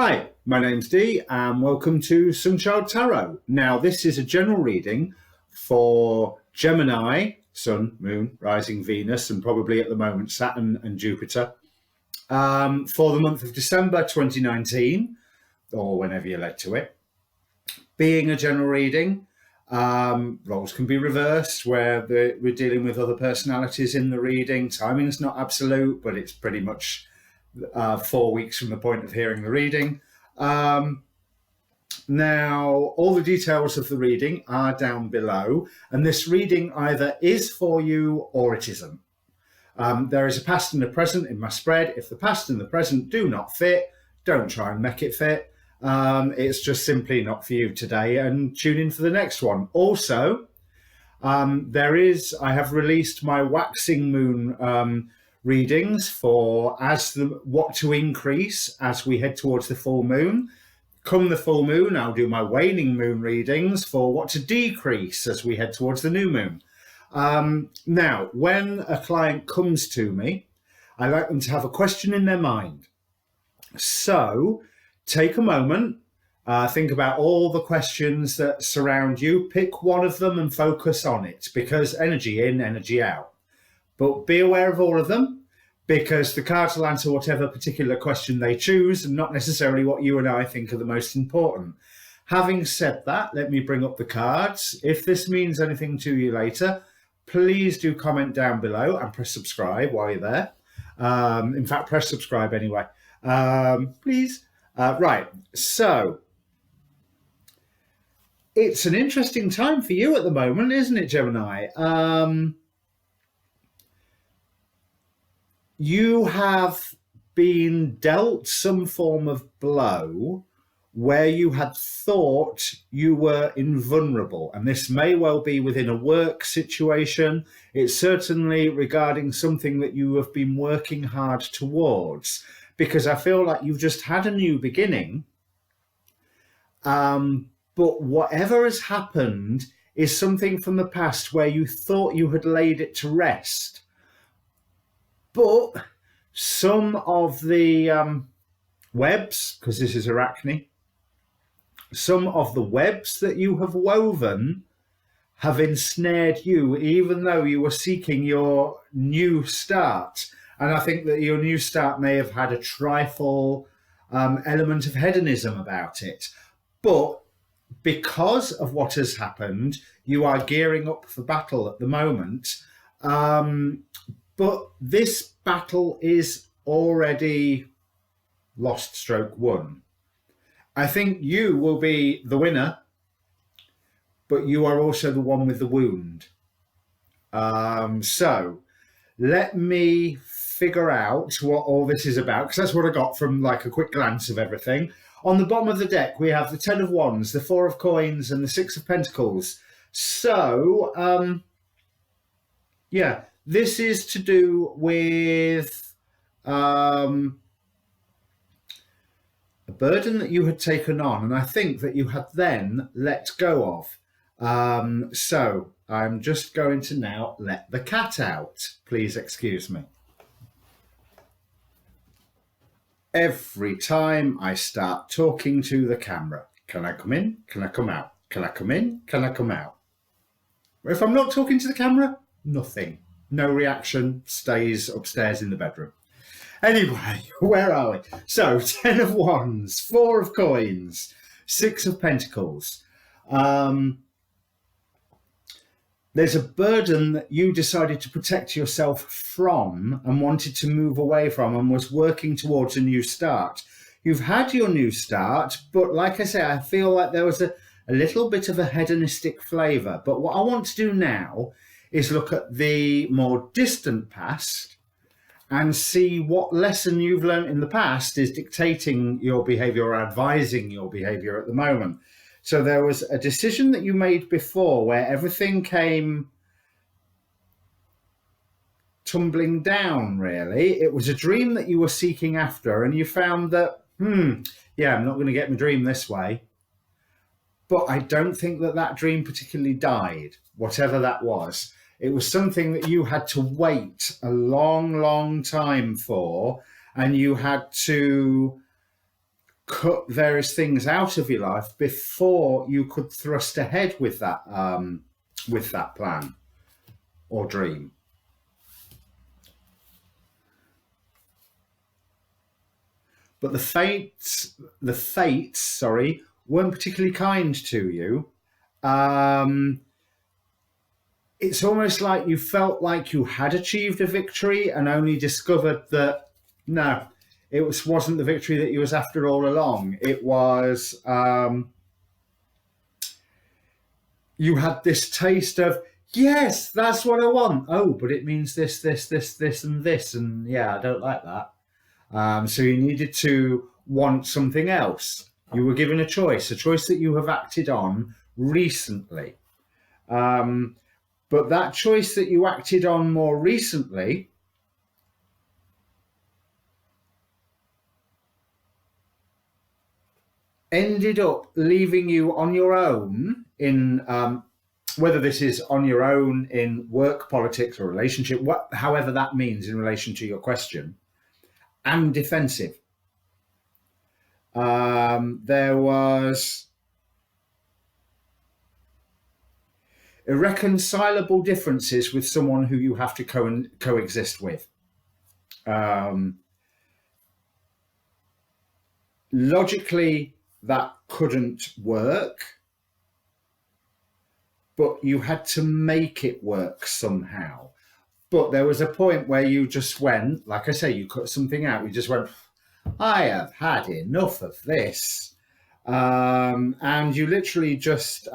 Hi, my name's Dee and welcome to Sunchild Tarot. Now this is a general reading for Gemini, Sun, Moon, Rising Venus and probably at the moment Saturn and Jupiter for the month of December 2019 or whenever you're led to it. Being a general reading, roles can be reversed where we're dealing with other personalities in the reading. Timing's not absolute, but it's pretty much 4 weeks from the point of hearing the reading. Now, all the details of the reading are down below, and this reading either is for you or it isn't. There is a past and a present in my spread. If the past and the present do not fit, don't try and make it fit. It's just simply not for you today, and tune in for the next one. Also, I have released my waxing moon readings for what to increase as we head towards the full moon. Come the full moon, I'll do my waning moon readings for what to decrease as we head towards the new moon. Now, when a client comes to me, I like them to have a question in their mind. So take a moment, think about all the questions that surround you, pick one of them and focus on it, because energy in, energy out. But be aware of all of them, because the cards will answer whatever particular question they choose and not necessarily what you and I think are the most important. Having said that, let me bring up the cards. If this means anything to you later, please do comment down below and press subscribe while you're there. In fact, press subscribe anyway, please. Right, so it's an interesting time for you at the moment, isn't it, Gemini? You have been dealt some form of blow where you had thought you were invulnerable. And this may well be within a work situation. It's certainly regarding something that you have been working hard towards, because I feel like you've just had a new beginning. But whatever has happened is something from the past where you thought you had laid it to rest. But some of the webs, because this is Arachne, some of the webs that you have woven have ensnared you, even though you were seeking your new start. And I think that your new start may have had a trifle element of hedonism about it. But because of what has happened, you are gearing up for battle at the moment. But this battle is already lost stroke won. I think you will be the winner, but you are also the one with the wound. So let me figure out what all this is about, because that's what I got from like a quick glance of everything. On the bottom of the deck, we have the 10 of Wands, the 4 of Coins, and the 6 of Pentacles. So, yeah. This is to do with a burden that you had taken on, and I think that you had then let go of. So I'm just going to now let the cat out. Please excuse me. Every time I start talking to the camera, can I come in? Can I come out? Can I come in? Can I come out? If I'm not talking to the camera, nothing. No reaction, stays upstairs in the bedroom. Anyway, where are we? So, 10 of Wands, 4 of Coins, 6 of Pentacles. There's a burden that you decided to protect yourself from and wanted to move away from and was working towards a new start. You've had your new start, but like I say, I feel like there was a little bit of a hedonistic flavour. But what I want to do now is look at the more distant past and see what lesson you've learned in the past is dictating your behaviour or advising your behaviour at the moment. So there was a decision that you made before where everything came tumbling down, really. It was a dream that you were seeking after, and you found that, yeah, I'm not going to get my dream this way. But I don't think that dream particularly died, whatever that was. It was something that you had to wait a long, long time for, and you had to cut various things out of your life before you could thrust ahead with that plan or dream. But the fates, weren't particularly kind to you. It's almost like you felt like you had achieved a victory and only discovered that, no, it wasn't the victory that you was after all along. It was, you had this taste of, yes, that's what I want. Oh, but it means this, and this. And yeah, I don't like that. So you needed to want something else. You were given a choice that you have acted on recently. But that choice that you acted on more recently ended up leaving you on your own in, whether this is on your own in work, politics, or relationship, however that means in relation to your question, and defensive. There was irreconcilable differences with someone who you have to coexist with. Logically, that couldn't work, but you had to make it work somehow. But there was a point where you just went, like I say, you cut something out. You just went, I have had enough of this. And you literally just,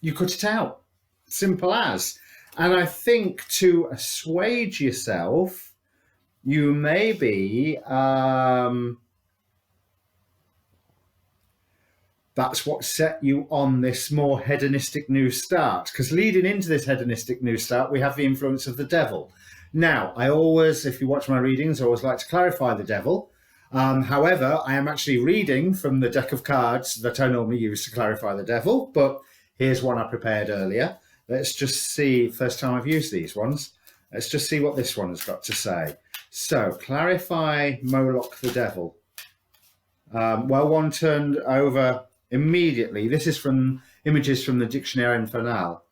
you cut it out. Simple as. And I think to assuage yourself, you maybe, that's what set you on this more hedonistic new start. Because leading into this hedonistic new start, we have the influence of the devil. Now, I always, if you watch my readings, I always like to clarify the devil. However, I am actually reading from the deck of cards that I normally use to clarify the devil. But here's one I prepared earlier. Let's just see, first time I've used these ones. Let's just see what this one has got to say. So, clarify Moloch the devil. Well, one turned over immediately. This is from images from the Dictionnaire Infernal.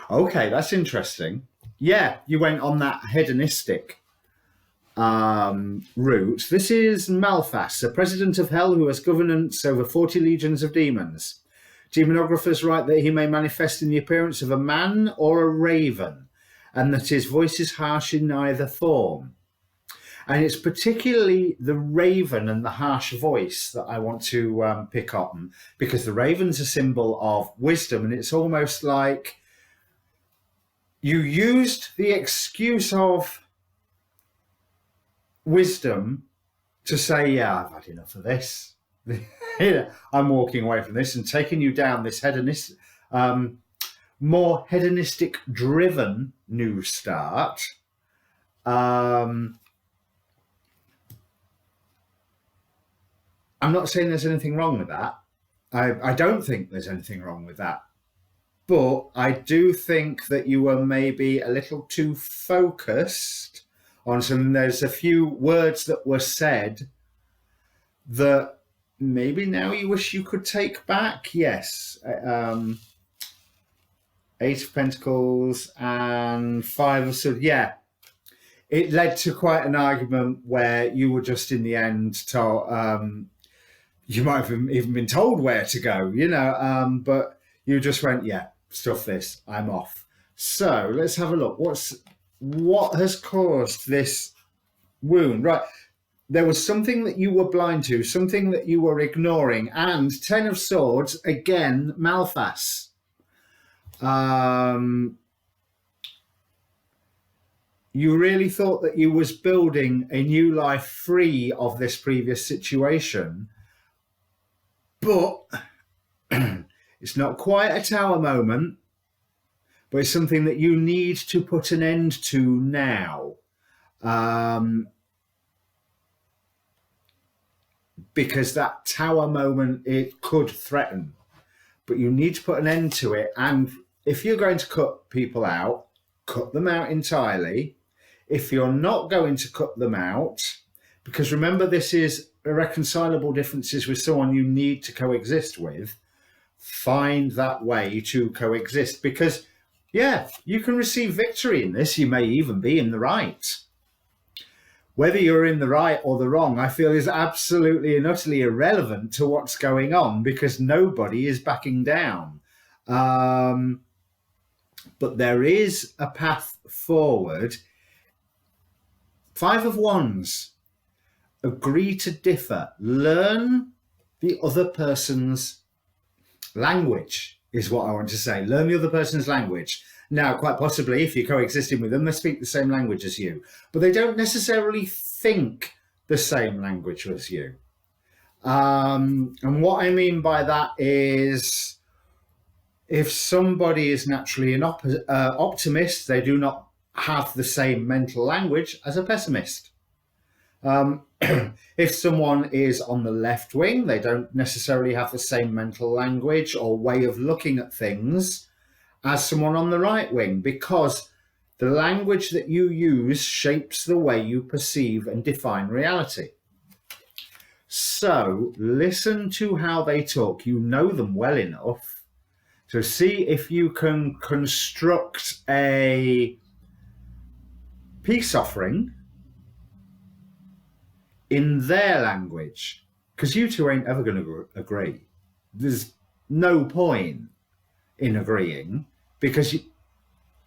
Okay, that's interesting. Yeah, you went on that hedonistic route. This is Malthus, a president of hell who has governance over 40 legions of demons. Demonographers write that he may manifest in the appearance of a man or a raven, and that his voice is harsh in either form. And it's particularly the raven and the harsh voice that I want to pick on, because the raven's a symbol of wisdom, and it's almost like you used the excuse of wisdom to say, yeah, I've had enough of this. I'm walking away from this, and taking you down this hedonistic, more hedonistic driven new start. I'm not saying there's anything wrong with that. I don't think there's anything wrong with that. But I do think that you were maybe a little too focused on some. There's a few words that were said that maybe now you wish you could take back. Yes. Eight of Pentacles and Five of Swords. Yeah. It led to quite an argument where you were just in the end told, you might have even been told where to go, but you just went, yeah, stuff this, I'm off. So let's have a look. What has caused this wound? Right. There was something that you were blind to, something that you were ignoring. And 10 of Swords, again, Malthus. You really thought that you was building a new life free of this previous situation. But it's not quite a tower moment, but it's something that you need to put an end to now. Because that tower moment, it could threaten. But you need to put an end to it. And if you're going to cut people out, cut them out entirely. If you're not going to cut them out, because remember, this is irreconcilable differences with someone you need to coexist with, find that way to coexist. Because, yeah, you can receive victory in this. You may even be in the right. Whether you're in the right or the wrong, I feel, is absolutely and utterly irrelevant to what's going on, because nobody is backing down. But there is a path forward. 5 of Wands. Agree to differ. Learn the other person's language, is what I want to say. Learn the other person's language. Now, quite possibly, if you're coexisting with them, they speak the same language as you, but they don't necessarily think the same language as you. And what I mean by that is, if somebody is naturally an optimist, they do not have the same mental language as a pessimist. If someone is on the left wing, they don't necessarily have the same mental language or way of looking at things as someone on the right wing, because the language that you use shapes the way you perceive and define reality. So listen to how they talk. You know them well enough to see if you can construct a peace offering in their language, because you two ain't ever going to agree. There's no point in agreeing, because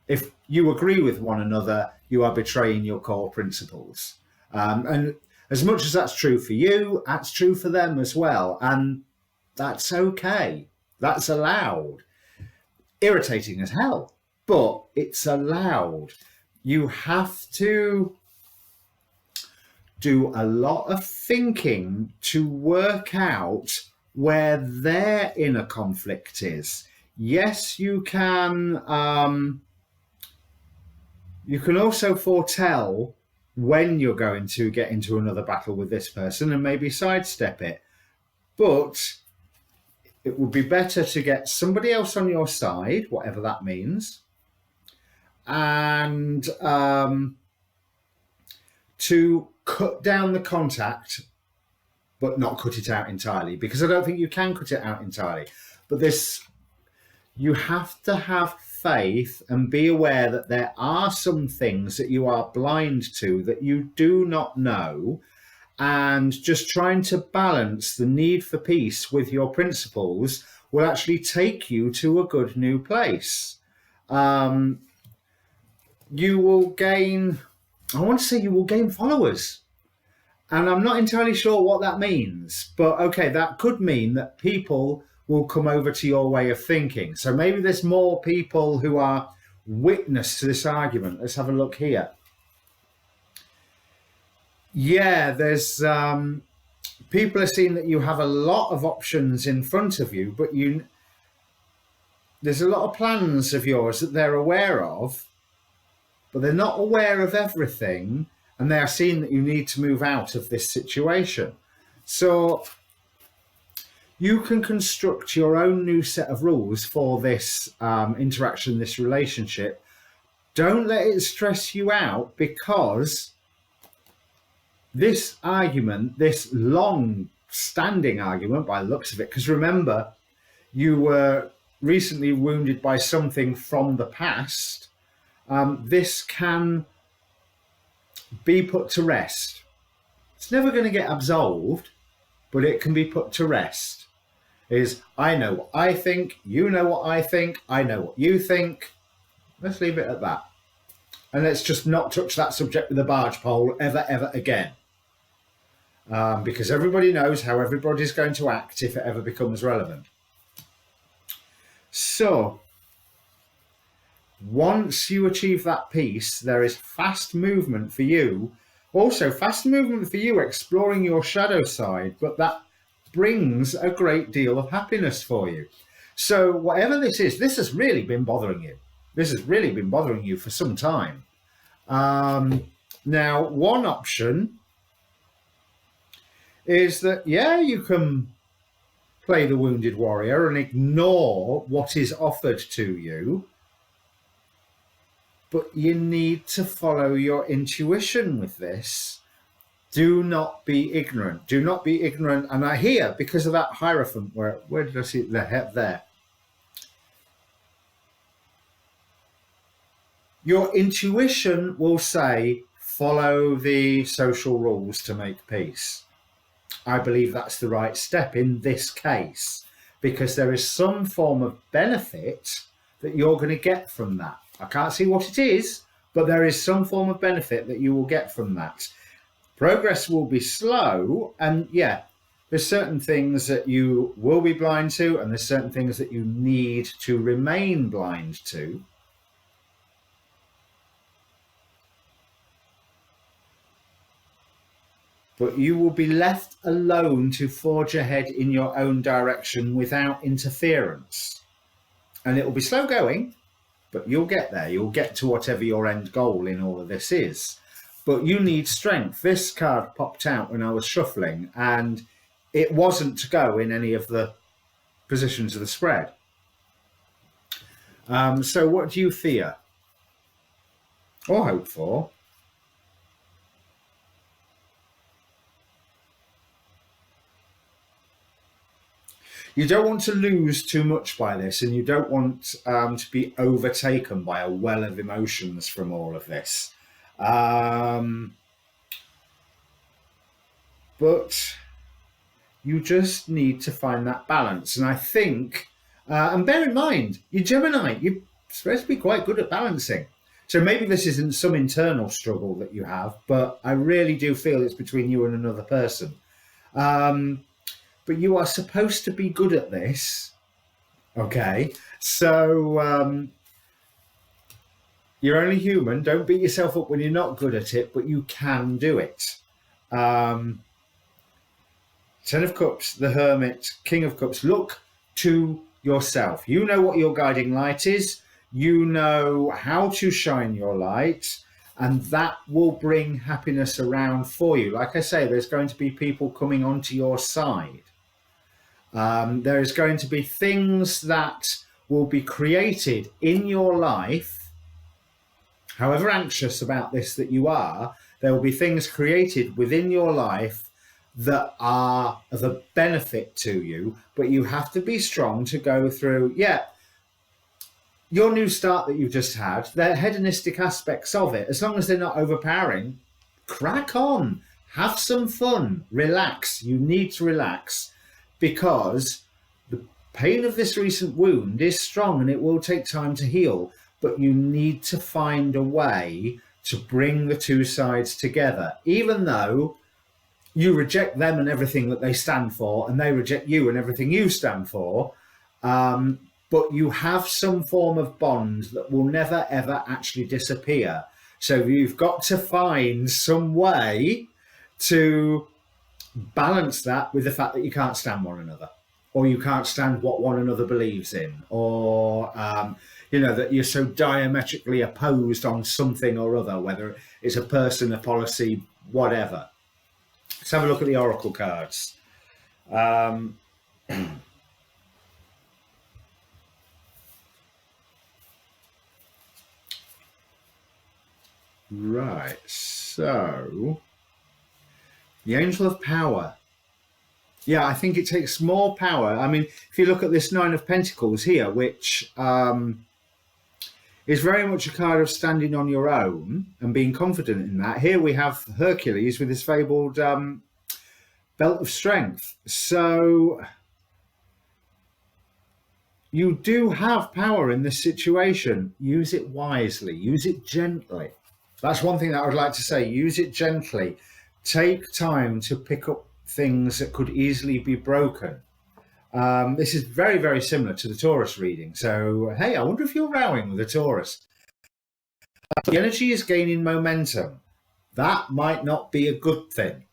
if you agree with one another, you are betraying your core principles. And as much as that's true for you, that's true for them as well. And that's okay. That's allowed. Irritating as hell, but it's allowed. You have to do a lot of thinking to work out where their inner conflict is. Yes, you can also foretell when you're going to get into another battle with this person and maybe sidestep it. But it would be better to get somebody else on your side, whatever that means, and to cut down the contact, but not cut it out entirely, because I don't think you can cut it out entirely. But you have to have faith and be aware that there are some things that you are blind to, that you do not know, and just trying to balance the need for peace with your principles will actually take you to a good new place. You will gain, I want to say you will gain followers. And I'm not entirely sure what that means, but okay, that could mean that people will come over to your way of thinking. So maybe there's more people who are witness to this argument. Let's have a look here. Yeah, there's people are seeing that you have a lot of options in front of you, but there's a lot of plans of yours that they're aware of, but they're not aware of everything, and they are seeing that you need to move out of this situation. So you can construct your own new set of rules for this interaction, this relationship. Don't let it stress you out, because this argument, this long-standing argument by the looks of it, because remember, you were recently wounded by something from the past, this can be put to rest. It's never going to get absolved, but it can be put to rest. I know what I think, you know what I think, I know what you think. Let's leave it at that. And let's just not touch that subject with a barge pole ever again. Because everybody knows how everybody's going to act if it ever becomes relevant. So, once you achieve that peace, there is fast movement for you. Also, fast movement for you exploring your shadow side, but that brings a great deal of happiness for you. So whatever this is, this has really been bothering you. This has really been bothering you for some time. Now, one option is that, yeah, you can play the wounded warrior and ignore what is offered to you. But you need to follow your intuition with this. Do not be ignorant. Do not be ignorant. And I hear, because of that Hierophant, where did I see it? There. Your intuition will say, follow the social rules to make peace. I believe that's the right step in this case, because there is some form of benefit that you're going to get from that. I can't see what it is, but there is some form of benefit that you will get from that. Progress will be slow, and yeah, there's certain things that you will be blind to, and there's certain things that you need to remain blind to. But you will be left alone to forge ahead in your own direction without interference. And it will be slow going, but you'll get there. You'll get to whatever your end goal in all of this is. But you need strength. This card popped out when I was shuffling, and it wasn't to go in any of the positions of the spread. So what do you fear or hope for? You don't want to lose too much by this, and you don't want to be overtaken by a well of emotions from all of this. But you just need to find that balance. And I think, and bear in mind, you're Gemini, you're supposed to be quite good at balancing. So maybe this isn't some internal struggle that you have, but I really do feel it's between you and another person. But you are supposed to be good at this, okay? So you're only human. Don't beat yourself up when you're not good at it, but you can do it. Ten of Cups, the Hermit, King of Cups. Look to yourself. You know what your guiding light is. You know how to shine your light, and that will bring happiness around for you. Like I say, there's going to be people coming onto your side. There is going to be things that will be created in your life, however anxious about this that you are, there will be things created within your life that are of a benefit to you, but you have to be strong to go through, your new start that you've just had, they're hedonistic aspects of it. As long as they're not overpowering, crack on, have some fun, relax. You need to relax, because the pain of this recent wound is strong and it will take time to heal, but you need to find a way to bring the two sides together, even though you reject them and everything that they stand for, and they reject you and everything you stand for. But you have some form of bond that will never, ever actually disappear. So you've got to find some way to balance that with the fact that you can't stand one another, or you can't stand what one another believes in, or that you're so diametrically opposed on something or other, whether it's a person, a policy, whatever. Let's have a look at the oracle cards. Right, so the Angel of Power. Yeah, I think it takes more power. I mean, if you look at this Nine of Pentacles here, which is very much a card of standing on your own and being confident in that. Here we have Hercules with his fabled belt of strength. So you do have power in this situation. Use it wisely. Use it gently. That's one thing that I would like to say. Use it gently. Take time to pick up things that could easily be broken. This is very, very similar to the Taurus reading. So, hey, I wonder if you're rowing with a Taurus. The energy is gaining momentum. That might not be a good thing.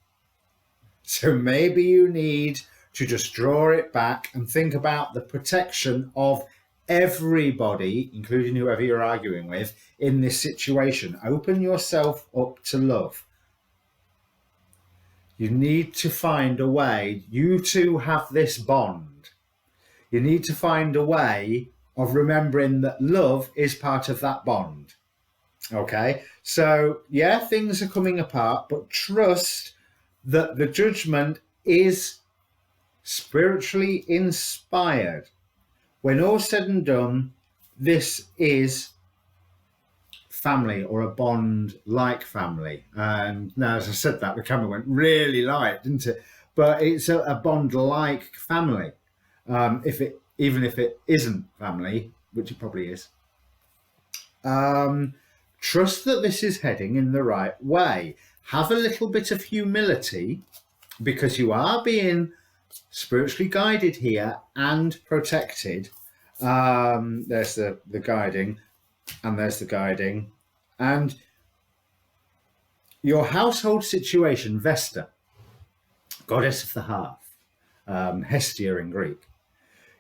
So maybe you need to just draw it back and think about the protection of everybody, including whoever you're arguing with, in this situation. Open yourself up to love. You need to find a way. You two have this bond. You need to find a way of remembering that love is part of that bond. Okay, so yeah, things are coming apart, but trust that the judgment is spiritually inspired. When all's said and done, this is family, or a bond like family. And now, as I said that, the camera went really light, didn't it? But it's a bond like family. Even if it isn't family, which it probably is. Trust that this is heading in the right way. Have a little bit of humility, because you are being spiritually guided here and protected. There's the guiding, and there's the guiding. And your household situation, Vesta, goddess of the hearth, Hestia in Greek.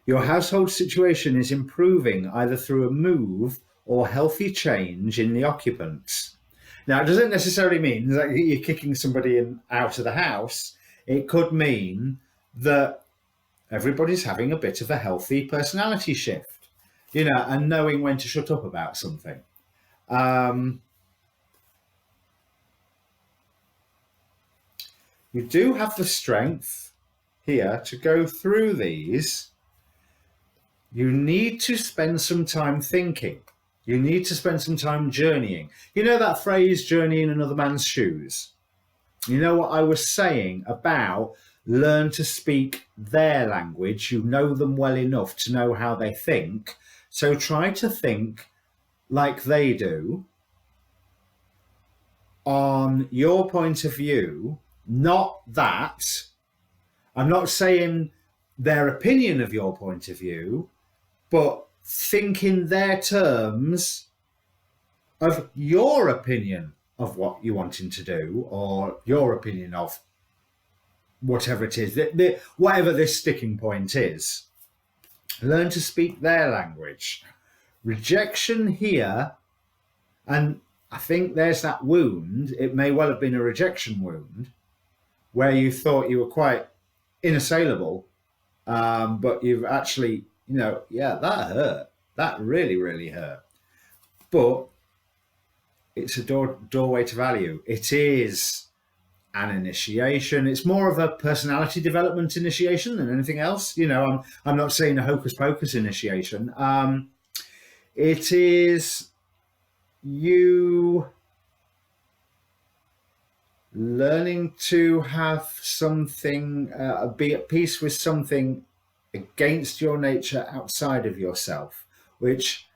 Your household situation is improving either through a move or healthy change in the occupants. Now, it doesn't necessarily mean that you're kicking somebody out of the house. It could mean that everybody's having a bit of a healthy personality shift, and knowing when to shut up about something. You do have the strength here to go through these. You need to spend some time thinking. You need to spend some time journeying. You know that phrase, journey in another man's shoes? You know what I was saying about learn to speak their language. You know them well enough to know how they think. So try to think like they do on your point of view, not that. I'm not saying their opinion of your point of view, but think in their terms of your opinion of what you're wanting to do, or your opinion of whatever it is, whatever this sticking point is. Learn to speak their language. Rejection here, and I think there's that wound. It may well have been a rejection wound where you thought you were quite inassailable, but you've actually, that hurt. That really, really hurt. But it's a doorway to value. It is an initiation. It's more of a personality development initiation than anything else. I'm not saying a hocus pocus initiation. It is you learning to have something, be at peace with something against your nature outside of yourself, which,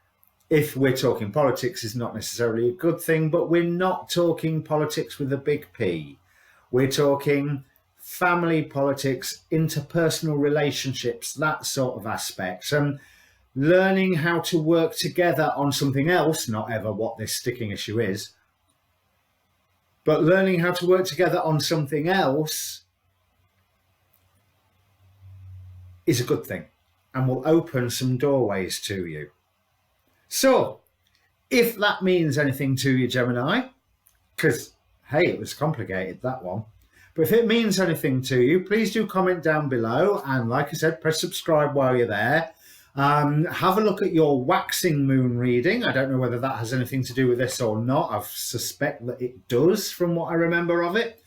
if we're talking politics, is not necessarily a good thing, but we're not talking politics with a big P. We're talking family politics, interpersonal relationships, that sort of aspect. And learning how to work together on something else, not ever what this sticking issue is, but learning how to work together on something else is a good thing and will open some doorways to you. So, if that means anything to you, Gemini, because, hey, it was complicated, that one. But if it means anything to you, please do comment down below. And like I said, press subscribe while you're there. Have a look at your waxing moon reading. I don't know whether that has anything to do with this or not. I suspect that it does from what I remember of it.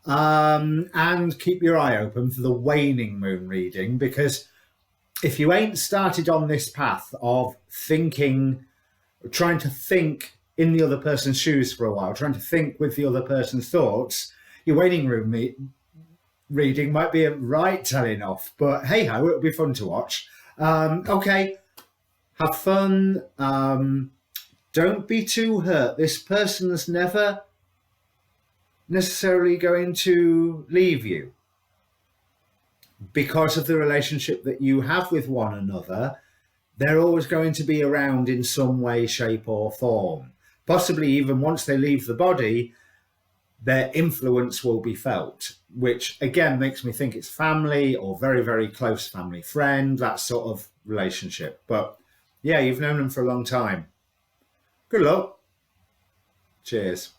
And keep your eye open for the waning moon reading, because if you ain't started on this path of thinking, trying to think in the other person's shoes for a while, trying to think with the other person's thoughts, your waning moon reading might be a right telling off. But hey ho, it'll be fun to watch. Okay, have fun. Don't be too hurt. This person's never necessarily going to leave you because of the relationship that you have with one another. They're always going to be around in some way, shape or form. Possibly even once they leave the body, their influence will be felt, which again makes me think it's family or very, very close family, friend, that sort of relationship. But yeah, you've known them for a long time. Good luck. Cheers.